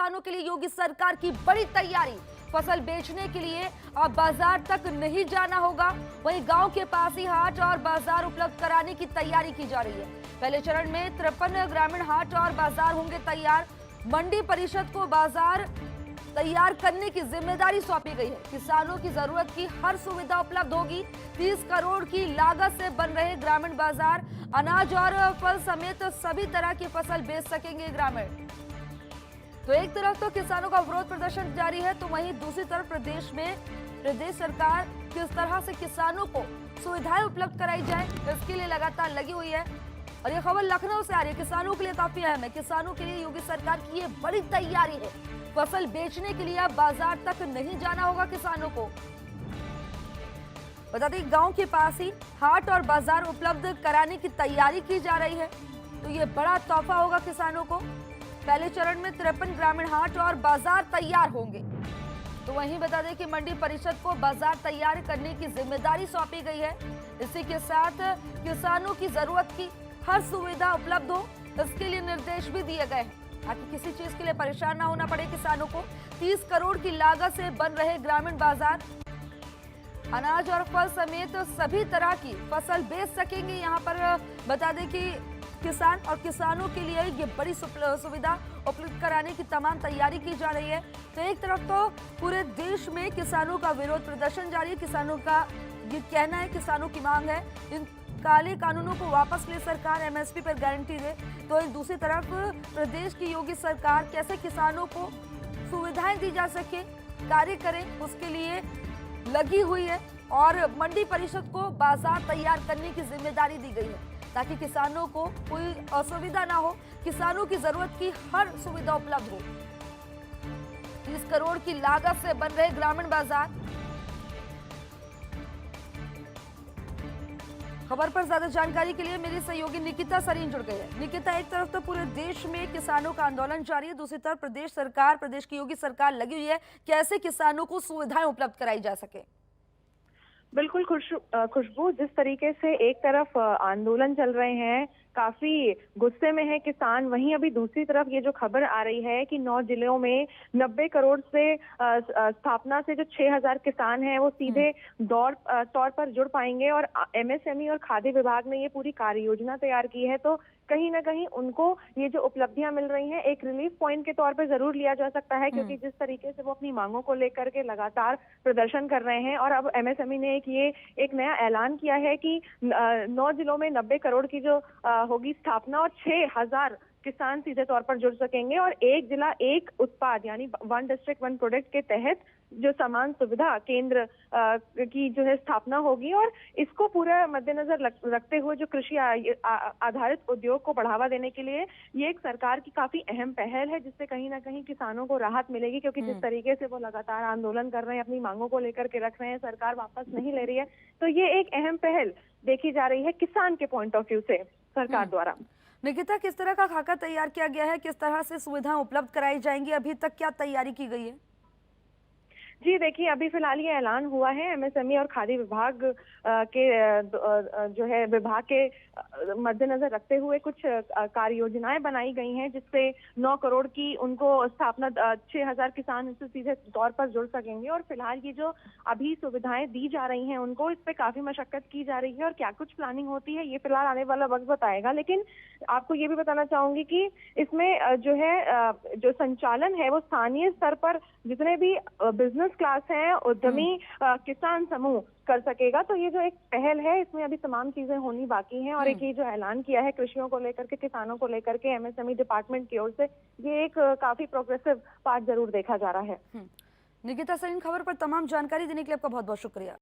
किसानों के लिए योगी सरकार की बड़ी तैयारी। फसल बेचने के लिए अब बाजार तक नहीं जाना होगा। वहीं गांव के पास ही हाट और बाजार उपलब्ध कराने की तैयारी की जा रही है। पहले चरण में 53 ग्रामीण हाट और बाजार होंगे तैयार। मंडी परिषद को बाजार तैयार करने की जिम्मेदारी सौंपी गई है। किसानों की जरूरत की हर सुविधा उपलब्ध होगी। 30 करोड़ की लागत से बन रहे ग्रामीण बाजार अनाज और फल समेत सभी तरह की फसल बेच सकेंगे ग्रामीण। तो एक तरफ तो किसानों का विरोध प्रदर्शन जारी है, तो वहीं दूसरी तरफ प्रदेश में प्रदेश सरकार किस तरह से किसानों को सुविधाएं उपलब्ध कराई जाए, इसके लिए लगातार लगी हुई है। और ये खबर लखनऊ से आ रही है, किसानों के लिए काफी अहम है। किसानों के लिए योगी सरकार की ये बड़ी तैयारी है। फसल बेचने के लिए अब बाजार तक नहीं जाना होगा किसानों को। बता दें गांव के पास ही हाट और बाजार उपलब्ध कराने की तैयारी की जा रही है, तो ये बड़ा तोहफा होगा किसानों को। पहले चरण में 53 ग्रामीण हाट और बाजार तैयार होंगे। तो वहीं बता दें कि मंडी परिषद को बाजार तैयार करने की जिम्मेदारी सौंपी गई है। इसी के साथ किसानों की जरूरत की हर सुविधा उपलब्ध हो, इसके लिए निर्देश भी दिए गए हैं ताकि किसी चीज के लिए परेशान ना होना पड़े किसानों को। 30 करोड़ की लागत से बन रहे ग्रामीण बाजार अनाज और फल समेत सभी तरह की फसल बेच सकेंगे। यहाँ पर बता दें कि किसान और किसानों के लिए ये बड़ी सुविधा उपलब्ध कराने की तमाम तैयारी की जा रही है। तो एक तरफ तो पूरे देश में किसानों का विरोध प्रदर्शन जारी है। किसानों का ये कहना है, किसानों की मांग है इन काले कानूनों को वापस ले सरकार, एमएसपी पर गारंटी दे। तो दूसरी तरफ प्रदेश की योगी सरकार कैसे किसानों को सुविधाएं दी जा सके, कार्य करें, उसके लिए लगी हुई है। और मंडी परिषद को बाजार तैयार करने की जिम्मेदारी दी गई है ताकि किसानों को कोई असुविधा ना हो, किसानों की जरूरत की हर सुविधा उपलब्ध हो। 30 करोड़ की लागत से बन रहे ग्रामीण बाजार। खबर पर ज्यादा जानकारी के लिए मेरी सहयोगी निकिता सरीन जुड़ गई है। निकिता, एक तरफ तो पूरे देश में किसानों का आंदोलन जारी है, दूसरी तरफ प्रदेश सरकार, प्रदेश की योगी सरकार लगी हुई है कैसे किसानों को सुविधाएं उपलब्ध कराई जा सके। बिल्कुल खुशबू, जिस तरीके से एक तरफ आंदोलन चल रहे हैं, काफी गुस्से में है किसान, वहीं अभी दूसरी तरफ ये जो खबर आ रही है कि 9 जिलों में 90 करोड़ से स्थापना से जो 6000 किसान हैं वो सीधे तौर पर जुड़ पाएंगे। और एमएसएमई और खाद्य विभाग ने ये पूरी कार्य योजना तैयार की है। तो कहीं ना कहीं उनको ये जो उपलब्धियां मिल रही हैं एक रिलीफ पॉइंट के तौर पर जरूर लिया जा सकता है, क्योंकि जिस तरीके से वो अपनी मांगों को लेकर के लगातार प्रदर्शन कर रहे हैं। और अब एमएसएमई ने एक नया ऐलान किया है कि 9 जिलों में 90 करोड़ की जो होगी स्थापना और 6000 किसान सीधे तौर पर जुड़ सकेंगे। और एक जिला एक उत्पाद यानी 1 डिस्ट्रिक्ट 1 प्रोडक्ट के तहत जो समान सुविधा केंद्र की जो है स्थापना होगी। और इसको पूरा मद्देनजर रखते हुए जो कृषि आधारित उद्योग को बढ़ावा देने के लिए ये एक सरकार की काफी अहम पहल है, जिससे कहीं ना कहीं किसानों को राहत मिलेगी। क्योंकि जिस तरीके से वो लगातार आंदोलन कर रहे हैं, अपनी मांगों को लेकर के रख रहे हैं, सरकार वापस नहीं ले रही है, तो ये एक अहम पहल देखी जा रही है किसान के पॉइंट ऑफ व्यू से सरकार द्वारा। निकिता, किस तरह का खाका तैयार किया गया है, किस तरह से सुविधाएं उपलब्ध कराई जाएंगी, अभी तक क्या तैयारी की गई है? जी देखिए, अभी फिलहाल ये ऐलान हुआ है एमएसएमई और खाद्य विभाग के जो है विभाग के मद्देनजर रखते हुए कुछ कार्य योजनाएं बनाई गई हैं, जिससे 9 करोड़ की उनको स्थापना 6000 किसान इससे सीधे तौर पर जुड़ सकेंगे। और फिलहाल ये जो अभी सुविधाएं दी जा रही हैं उनको इस पे काफी मशक्कत की जा रही है। और क्या कुछ प्लानिंग होती है ये फिलहाल आने वाला वक्त बताएगा। लेकिन आपको ये भी बताना चाहूंगी कि इसमें जो है जो संचालन है वो स्थानीय स्तर पर जितने भी बिजनेस क्लास है, उद्यमी किसान समूह कर सकेगा। तो ये जो एक पहल है इसमें अभी तमाम चीजें होनी बाकी हैं। और एक ये जो ऐलान किया है कृषियों को लेकर के, किसानों को लेकर के एमएसएमई डिपार्टमेंट की ओर से, ये एक काफी प्रोग्रेसिव पार्ट जरूर देखा जा रहा है। निकिता सरीन, खबर पर तमाम जानकारी देने के लिए आपका बहुत बहुत शुक्रिया।